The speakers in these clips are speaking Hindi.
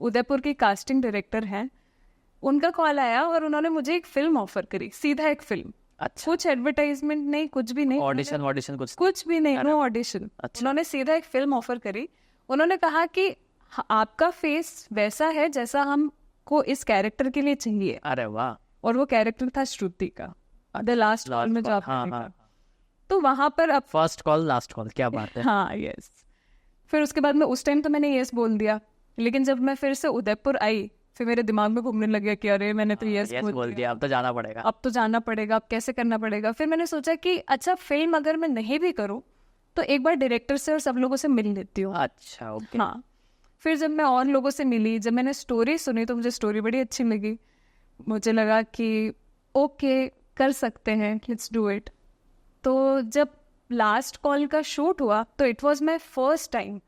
उदयपुर की कास्टिंग डायरेक्टर हैं, उनका कॉल आया और उन्होंने मुझे एक फिल्म ऑफर करी, सीधा एक फिल्म। अच्छा, कुछ एडवर्टाइजमेंट नहीं, कुछ भी नहीं, ऑडिशन कुछ भी नहीं, नो ऑडिशन। उन्होंने सीधा एक फिल्म ऑफर करी। उन्होंने कहा कि आपका फेस वैसा है जैसा हमको इस कैरेक्टर के लिए चाहिए। अरे वाह। और वो कैरेक्टर था श्रुति का, द लास्ट कॉल में जो आपने देखा। तो वहां पर अब फर्स्ट कॉल लास्ट कॉल, क्या बात है। हाँ, यस। फिर उसके बाद में उस टाइम तो मैंने यस बोल दिया, लेकिन जब मैं फिर से उदयपुर आई, फिर मेरे दिमाग में घूमने लगे कि अरे मैंने तो यस बोल दिया, अब तो जाना पड़ेगा, अब कैसे करना पड़ेगा। फिर मैंने सोचा कि अच्छा, फिल्म अगर मैं नहीं भी करूँ तो एक बार डायरेक्टर से और सब लोगों से मिल लेती हूँ। अच्छा, ओके। हाँ, फिर जब मैं और लोगों से मिली, जब मैंने स्टोरी सुनी तो मुझे स्टोरी बड़ी अच्छी लगी। मुझे लगा कि ओके, कर सकते हैं, लेट्स डू इट। तो जब लास्ट कॉल का शूट हुआ तो it was my first time,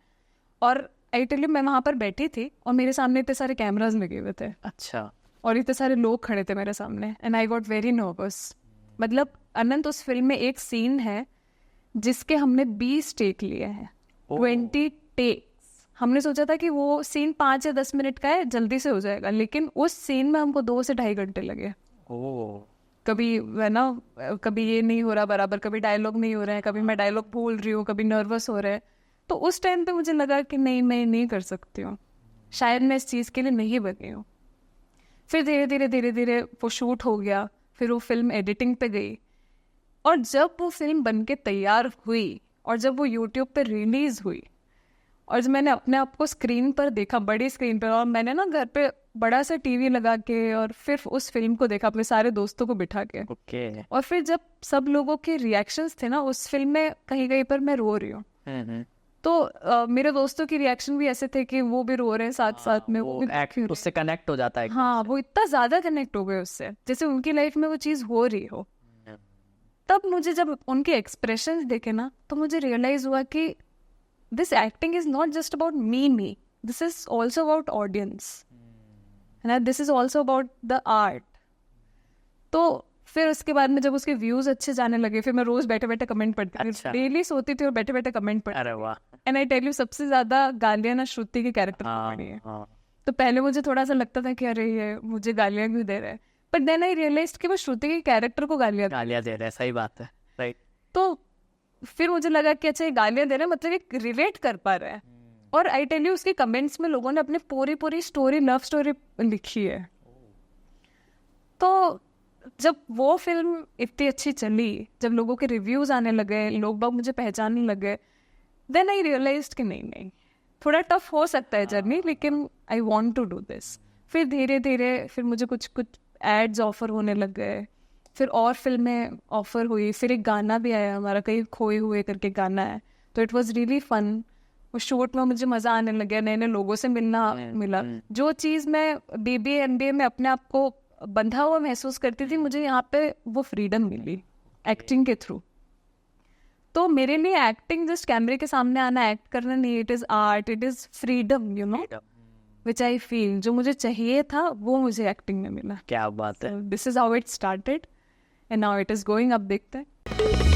और आई टेल यू, मैं वहाँ पर बैठी थी और मेरे सामने इतने सारे कैमराज लगे हुए थे। अच्छा। और इतने सारे लोग खड़े थे मेरे सामने, and I got very nervous. मतलब अनंत, उस फिल्म में एक सीन है जिसके हमने 20 टेक लिए हैं, 20 टेक्स। हमने सोचा था कि वो सीन 5 या 10 मिनट का है, जल्दी से हो जाएगा, लेकिन उस सीन में हमको 2 से 2.5 घंटे लगे। कभी है ना, कभी ये नहीं हो रहा बराबर, कभी डायलॉग नहीं हो रहे हैं, कभी मैं डायलॉग भूल रही हूँ, कभी नर्वस हो रहा है। तो उस टाइम पे मुझे लगा कि नहीं, मैं नहीं कर सकती हूँ, शायद मैं इस चीज़ के लिए नहीं बनी हूँ। फिर धीरे धीरे वो शूट हो गया, फिर वो फिल्म एडिटिंग पे गई, और जब वो फिल्म बन के तैयार हुई और जब वो यूट्यूब पे रिलीज हुई और जब मैंने अपने आप को स्क्रीन पर देखा, बड़ी स्क्रीन पर, और मैंने ना घर पे बड़ा सा टीवी लगा के और फिर उस फिल्म को देखा अपने सारे दोस्तों को बिठा के। और फिर जब सब लोगों के रिएक्शंस थे ना उस फिल्म में, कहीं कहीं पर मैं रो रही हूँ, तो मेरे दोस्तों की रिएक्शन भी ऐसे थे कि वो भी रो रहे हैं साथ साथ में, वो भी उससे कनेक्ट हो जाता है। हाँ, वो इतना ज्यादा कनेक्ट हो गए उससे, जैसे उनकी लाइफ में वो चीज हो रही हो। तब मुझे जब उनके एक्सप्रेशंस देखे ना, तो मुझे रियलाइज हुआ कि this acting is not just about me, this is also about audience, this is also about the art. तो फिर उसके बाद में जब उसके व्यूज अच्छे जाने लगे, फिर मैं रोज बैठे बैठे कमेंट पढ़ती थी, डेली सोती थी और बैठे बैठे कमेंट पढ़ती। अरे वाह। एंड आई टेल यू, सबसे ज्यादा गालियां ना श्रुति के कैरेक्टर को पड़ी है। तो पहले मुझे थोड़ा सा लगता था कि अरे ये मुझे गालियां क्यों दे रहा है, बट देन आई रियलाइज्ड कि वो श्रुति के कैरेक्टर को गालियां दे रहा है। सही बात है, राइट। तो फिर मुझे लगा कि अच्छा, ये गालियां दे रहा है मतलब ये रिलेट कर पा रहा है। और आई टेल यू, उसके कमेंट्स में लोगों ने अपनी पूरी स्टोरी, लव स्टोरी लिखी है। तो जब वो फिल्म इतनी अच्छी चली, जब लोगों के रिव्यूज आने लगे, लोग बाग मुझे पहचानने लगे, देन आई रियलाइज्ड कि नहीं, थोड़ा टफ हो सकता है जर्नी, लेकिन I want to do this. फिर धीरे धीरे फिर मुझे कुछ एड्स ऑफर होने लग गए, फिर और फिल्में ऑफर हुई, फिर एक गाना भी आया हमारा, कहीं खोए हुए करके गाना है, तो इट वाज रियली फन। उस शूट में मुझे मज़ा आने लग गया, नए नए लोगों से मिला। जो चीज़ मैं BBA MBA में अपने आप को बंधा हुआ महसूस करती थी, मुझे यहाँ पे वो फ्रीडम मिली एक्टिंग के थ्रू। तो मेरे लिए एक्टिंग जस्ट कैमरे के सामने आना, एक्ट करना नहीं, it is art, it is freedom, you know, which I feel. जो मुझे चाहिए था वो मुझे एक्टिंग में मिला। क्या बात है। This is how it started and now it is going, अब देखते हैं।